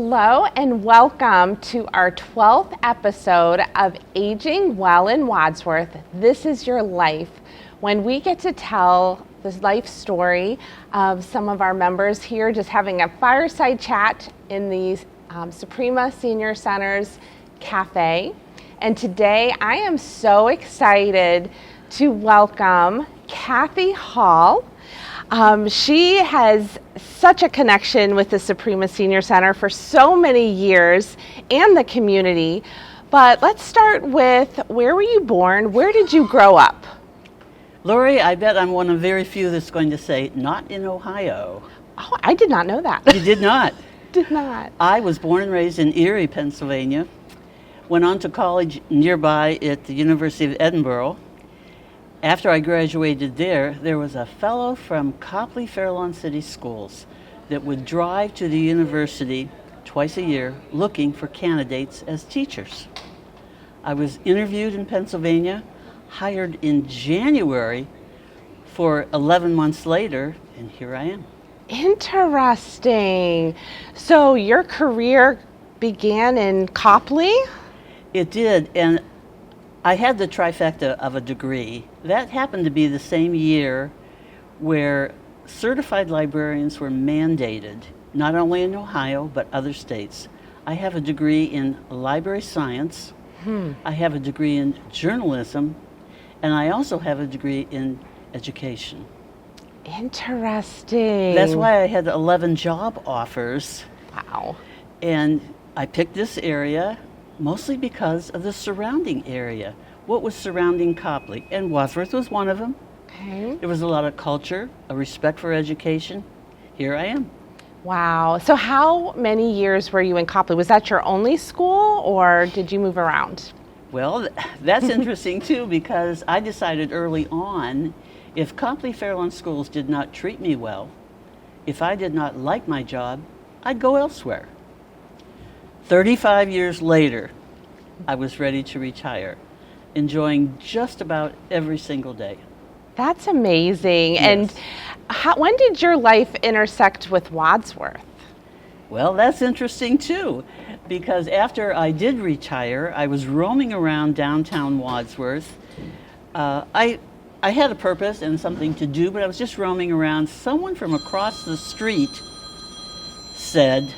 Hello and welcome to our 12th episode of Aging Well in Wadsworth. This is your life, when we get to tell the life story of some of our members here, just having a fireside chat in the Suprema Senior Center's cafe. And today I am so excited to welcome Cathy Hall. She has such a connection with the Suprema Senior Center for so many years and the community. But let's start with, where were you born? Where did you grow up? Lori, I bet I'm one of very few that's going to say, not in Ohio. Oh, I did not know that. You did not? Did not. I was born and raised in Erie, Pennsylvania. Went on to college nearby at the University of Edinburgh. After I graduated there was a fellow from Copley Fairlawn City Schools that would drive to the university twice a year looking for candidates as teachers. I was interviewed in Pennsylvania, hired in January, for 11 months later, and here I am. Interesting. So your career began in Copley? It did, and I had the trifecta of a degree. That happened to be the same year where certified librarians were mandated, not only in Ohio, but other states. I have a degree in library science, I have a degree in journalism, and I also have a degree in education. Interesting. That's why I had 11 job offers. Wow. And I picked this area mostly because of the surrounding area. What was surrounding Copley? And Wadsworth was one of them. Okay. There was a lot of culture, a respect for education. Here I am. Wow. So how many years were you in Copley? Was that your only school, or did you move around? Well, that's interesting too, because I decided early on, if Copley Fairlawn Schools did not treat me well, if I did not like my job, I'd go elsewhere. 35 years later, I was ready to retire, enjoying just about every single day. That's amazing. Yes. And when did your life intersect with Wadsworth? Well, that's interesting too, because after I did retire, I was roaming around downtown Wadsworth. I had a purpose and something to do, but I was just roaming around. Someone from across the street said,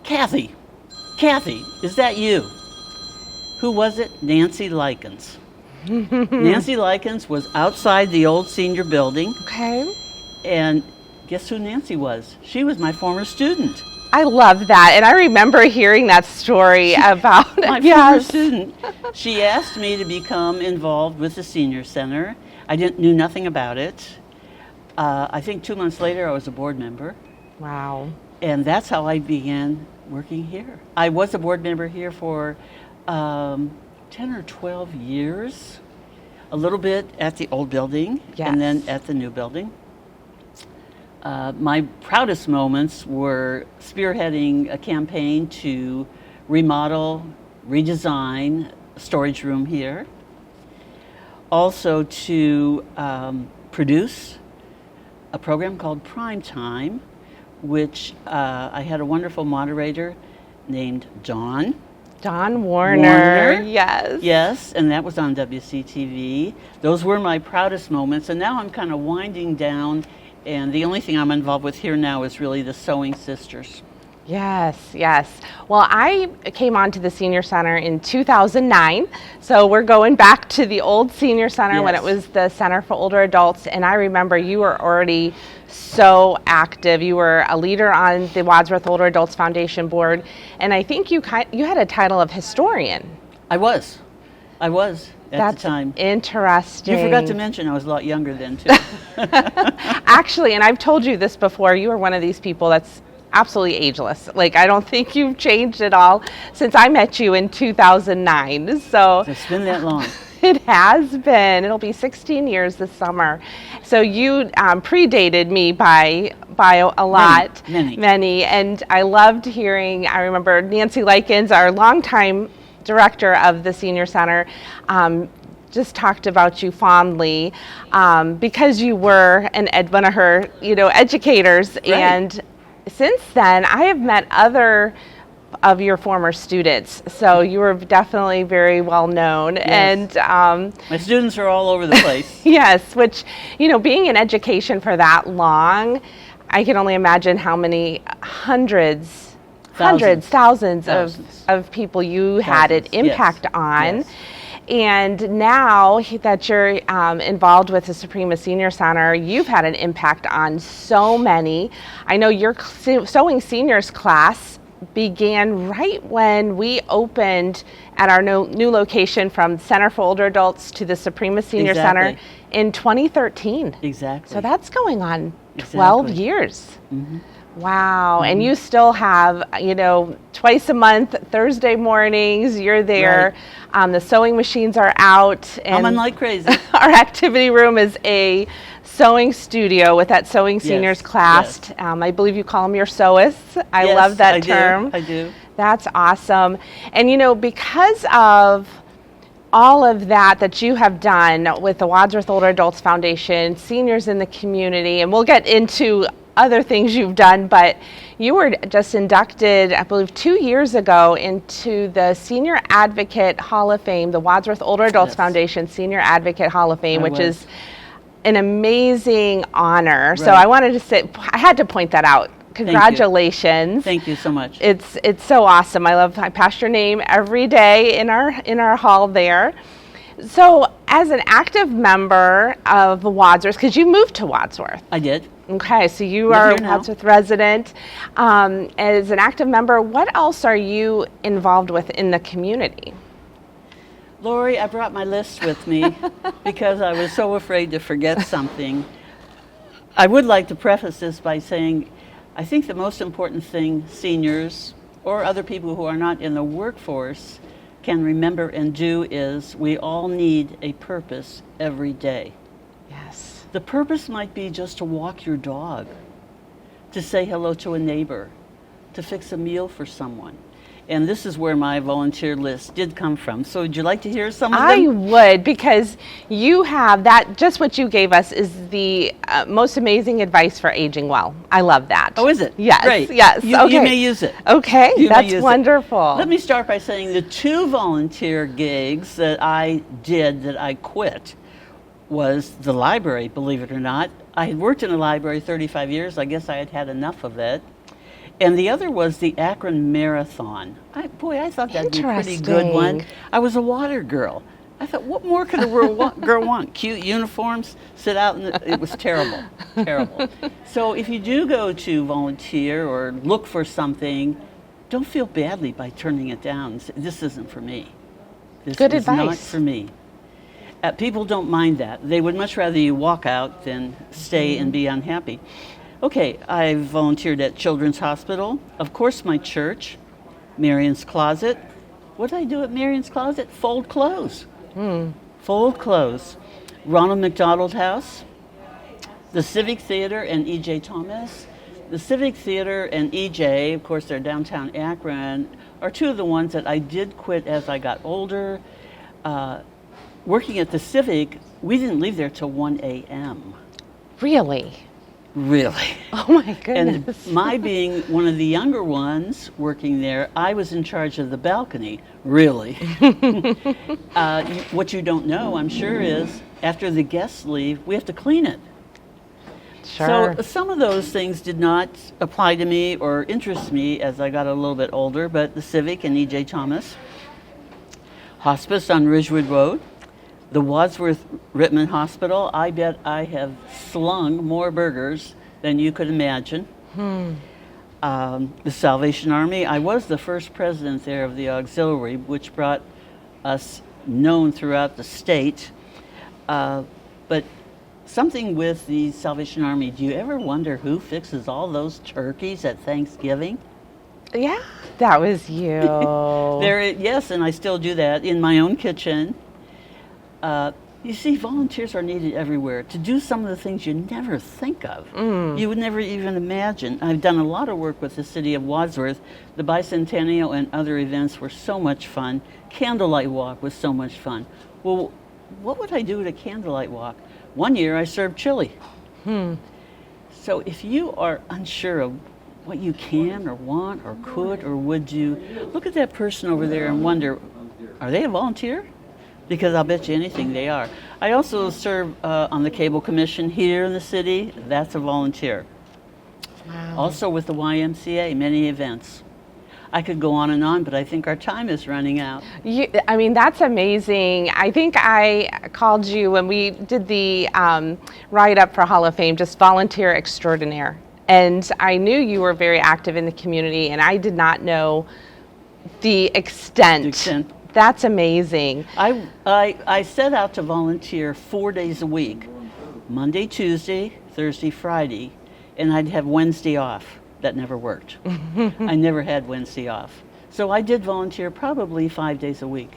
Cathy, is that you? Who was it? Nancy Likens. Nancy Likens was outside the old senior building. Okay. And guess who Nancy was? She was my former student. I love that. And I remember hearing that story about my former student. She asked me to become involved with the senior center. I knew nothing about it. I think 2 months later I was a board member. Wow. And that's how I began working here. I was a board member here for 10 or 12 years, a little bit at the old building, and then at the new building. My proudest moments were spearheading a campaign to remodel, redesign a storage room here, also to produce a program called Prime Time, which I had a wonderful moderator named Dawn Warner. Yes. Yes, and that was on WCTV. Those were my proudest moments, and now I'm kind of winding down, and the only thing I'm involved with here now is really the Sewing Sisters. Yes. Well, I came onto the Senior Center in 2009, so we're going back to the old Senior Center when it was the Center for Older Adults, and I remember you were already so active. You were a leader on the Wadsworth Older Adults Foundation board, and I think you had a title of historian. I was at the time. That's interesting. You forgot to mention I was a lot younger then too. Actually, and I've told you this before, you are one of these people that's absolutely ageless. Like, I don't think you've changed at all since I met you in 2009. So it's been that long. It has been. It'll be 16 years this summer. So you predated me by a lot. Many. And I loved hearing, I remember Nancy Likens, our longtime director of the Senior Center, just talked about you fondly because you were one of her, educators, right. and since then, I have met other of your former students, so you were definitely very well known. Yes. And My students are all over the place. yes, which, being in education for that long, I can only imagine how many thousands of people you had an impact on. Yes. And now that you're involved with the Suprema Senior Center, you've had an impact on so many. I know your Sewing Seniors class began right when we opened at our new location from Center for Older Adults to the Suprema Senior Center in 2013. Exactly. So that's going on 12 years. Mm-hmm. Wow. Mm-hmm. And you still have, twice a month, Thursday mornings, you're there. Right. The sewing machines are out. And humming like crazy. Our activity room is a sewing studio with that Sewing Seniors class. Yes. I believe you call them your sewists. I love that term. I do. That's awesome. And, because of all of that you have done with the Wadsworth Older Adults Foundation, seniors in the community, and we'll get into other things you've done, but you were just inducted, I believe, 2 years ago into the Senior Advocate Hall of Fame, the Wadsworth Older Adults Foundation Senior Advocate Hall of Fame, which is an amazing honor. Right. So I had to point that out. Congratulations. Thank you so much. It's so awesome. I pass your name every day in our hall there. So as an active member of Wadsworth, because you moved to Wadsworth. I did. Okay, so you are a Wadsworth resident. As an active member, what else are you involved with in the community? Lori, I brought my list with me because I was so afraid to forget something. I would like to preface this by saying I think the most important thing seniors or other people who are not in the workforce can remember and do is we all need a purpose every day. Yes. The purpose might be just to walk your dog, to say hello to a neighbor, to fix a meal for someone. And this is where my volunteer list did come from. So would you like to hear some of them? I would, because you have that, just what you gave us is the most amazing advice for aging well. I love that. Oh, is it? Yes. Great. Yes. You may use it. Okay, that's wonderful. Let me start by saying the 2 volunteer gigs that I did that I quit was the library, believe it or not. I had worked in a library 35 years. I guess I had had enough of it. And the other was the Akron Marathon. I thought that'd be a pretty good one. I was a water girl. I thought, what more could a girl want? Cute uniforms, sit out, it was terrible, terrible. So if you do go to volunteer or look for something, don't feel badly by turning it down. This isn't for me. This good is advice. Not for me. People don't mind that. They would much rather you walk out than stay and be unhappy. Okay, I volunteered at Children's Hospital, of course my church, Marion's Closet. What did I do at Marion's Closet? Fold clothes. Fold clothes. Ronald McDonald House, the Civic Theater and E.J. Thomas. The Civic Theater and E.J., of course they're downtown Akron, are 2 of the ones that I did quit as I got older. Working at the Civic, we didn't leave there till 1 a.m. Really? Really. Oh my goodness. And my being one of the younger ones working there, I was in charge of the balcony. Really. What you don't know, I'm sure, is after the guests leave, we have to clean it. Sure. So some of those things did not apply to me or interest me as I got a little bit older, but the Civic and E.J. Thomas. Hospice on Ridgewood Road. The Wadsworth Rittman Hospital, I bet I have slung more burgers than you could imagine. The Salvation Army, I was the first president there of the auxiliary, which brought us known throughout the state. But something with the Salvation Army, do you ever wonder who fixes all those turkeys at Thanksgiving? Yeah, that was you. Yes, and I still do that in my own kitchen. You see, volunteers are needed everywhere to do some of the things you never think of. You would never even imagine. I've done a lot of work with the City of Wadsworth. The Bicentennial and other events were so much fun. Candlelight Walk was so much fun. Well, what would I do at a candlelight walk? One year I served chili. So if you are unsure of what you can or want or could, or would you look at that person over there and wonder, are they a volunteer? Because I'll bet you anything they are. I also serve on the Cable Commission here in the city. That's a volunteer. Wow. Also with the YMCA, many events. I could go on, but I think our time is running out. I mean, that's amazing. I think I called you when we did the write-up for Hall of Fame, just volunteer extraordinaire. And I knew you were very active in the community, and I did not know the extent. That's amazing. I set out to volunteer 4 days a week, Monday, Tuesday, Thursday, Friday, and I'd have Wednesday off. That never worked. I never had Wednesday off. So I did volunteer probably 5 days a week.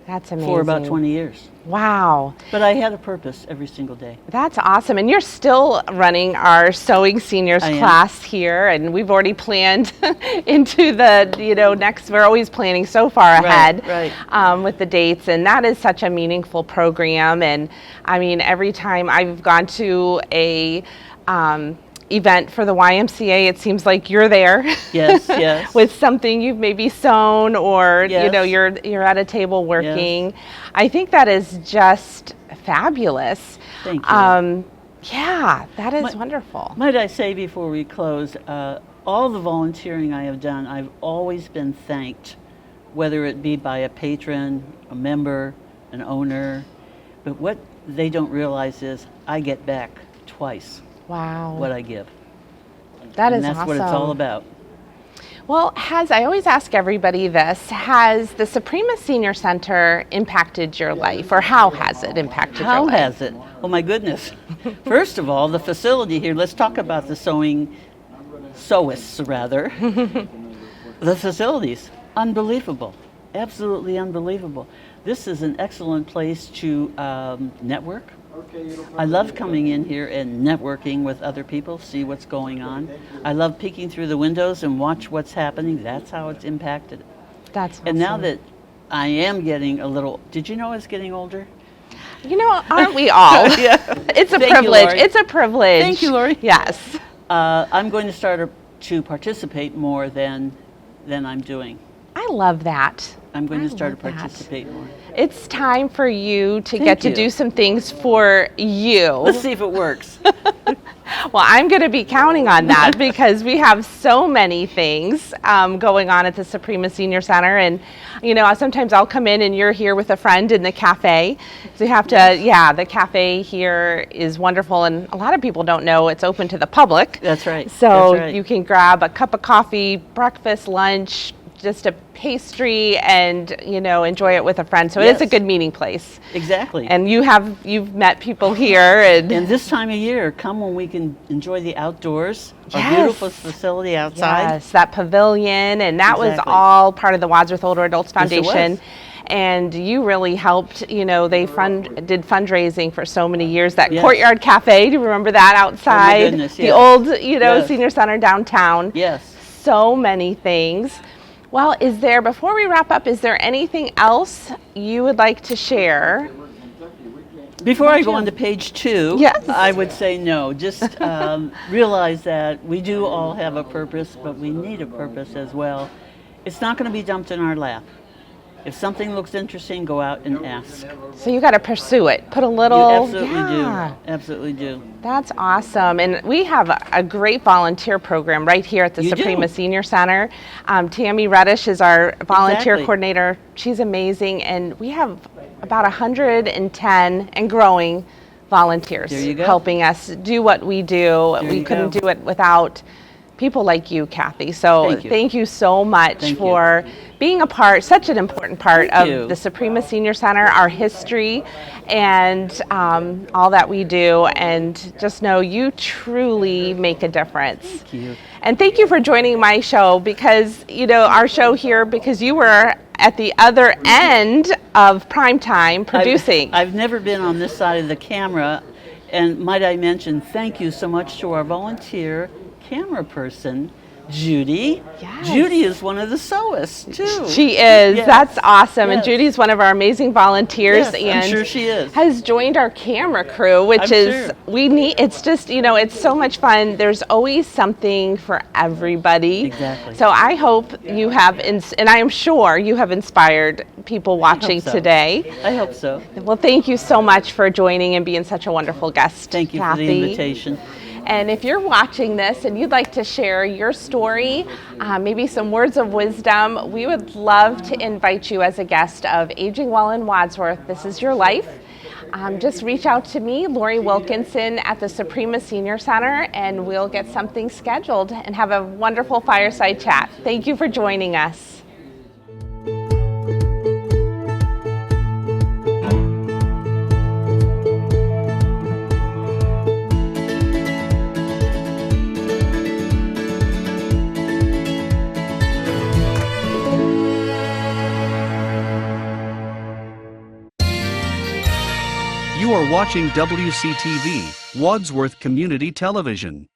That's amazing. For about 20 years. Wow. But I had a purpose every single day. That's awesome. And you're still running our Sewing Seniors class here, and we've already planned into the, next, we're always planning so far ahead with the dates, and that is such a meaningful program. And I mean, every time I've gone to a event for the YMCA, it seems like you're there. Yes, yes. With something you've maybe sewn, or yes. You're at a table working. Yes. I think that is just fabulous. Thank you. Yeah, that is wonderful. Might I say before we close, all the volunteering I have done, I've always been thanked, whether it be by a patron, a member, an owner. But what they don't realize is I get back twice. Wow. What I give. That is awesome. That's what it's all about. Well, I always ask everybody this, has the Suprema Senior Center impacted your life, or how has it impacted your life? How has it? Oh my goodness. First of all, the facility here, let's talk about the sewists rather. The facilities, unbelievable. Absolutely unbelievable. This is an excellent place to network. I love coming in here and networking with other people, see what's going on. I love peeking through the windows and watch what's happening. That's how it's impacted. That's awesome. And now that I am getting a little, did you know I was getting older? Aren't we all? Yeah. It's a Thank privilege. You, it's a privilege. Thank you, Lori. Yes. I'm going to start to participate more than I'm doing. I love that. I'm going to start to participate more. It's time for you to get to do some things for you. Let's see if it works. Well, I'm going to be counting on that because we have so many things going on at the Suprema Senior Center. And, sometimes I'll come in and you're here with a friend in the cafe. So you have to, the cafe here is wonderful. And a lot of people don't know it's open to the public. That's right. So That's right. You can grab a cup of coffee, breakfast, lunch, just a pastry, and enjoy it with a friend. So It is a good meeting place. Exactly. And you've met people here, and this time of year, come when we can enjoy the outdoors. Our beautiful facility outside. Yes, that pavilion, and that was all part of the Wadsworth Older Adults Foundation. Yes, it was. And you really helped, they did fundraising for so many years. That Courtyard Cafe, do you remember that outside? Oh my goodness, the old, senior center downtown. Yes. So many things. Well, before we wrap up, is there anything else you would like to share? Before I go on to page 2, I would say no. Just realize that we do all have a purpose, but we need a purpose as well. It's not going to be dumped in our lap. If something looks interesting, go out and ask. So you got to pursue it. Put a little. You absolutely do. Absolutely do. That's awesome. And we have a great volunteer program right here at the Suprema Senior Center. Tammy Reddish is our volunteer coordinator. She's amazing. And we have about 110 and growing volunteers helping us do what we do. We couldn't do it without people like you, Cathy. So thank you so much for being such an important part of the Suprema Senior Center, our history, and all that we do. And just know you truly make a difference. Thank you. And thank you for joining my show because, our show here, because you were at the other end of prime time producing. I've never been on this side of the camera. And might I mention, thank you so much to our volunteer camera person, Judy. Yes. Judy is one of the sewists too. She is. Yes. That's awesome. And Yes. Judy's one of our amazing volunteers, Yes, I'm and sure she is. has joined our camera crew, which I'm is sure. we need. It's just it's so much fun. There's always something for everybody. Exactly. So I hope you have, and I am sure you have inspired people watching so. today. I hope so. Well, thank you so much for joining and being such a wonderful guest. Thank you Cathy. for the invitation. And if you're watching this and you'd like to share your story, maybe some words of wisdom, we would love to invite you as a guest of Aging Well in Wadsworth. This is your life. Just reach out to me, Lori Wilkinson, at the Suprema Senior Center, and we'll get something scheduled and have a wonderful fireside chat. Thank you for joining us. You are watching WCTV, Wadsworth Community Television.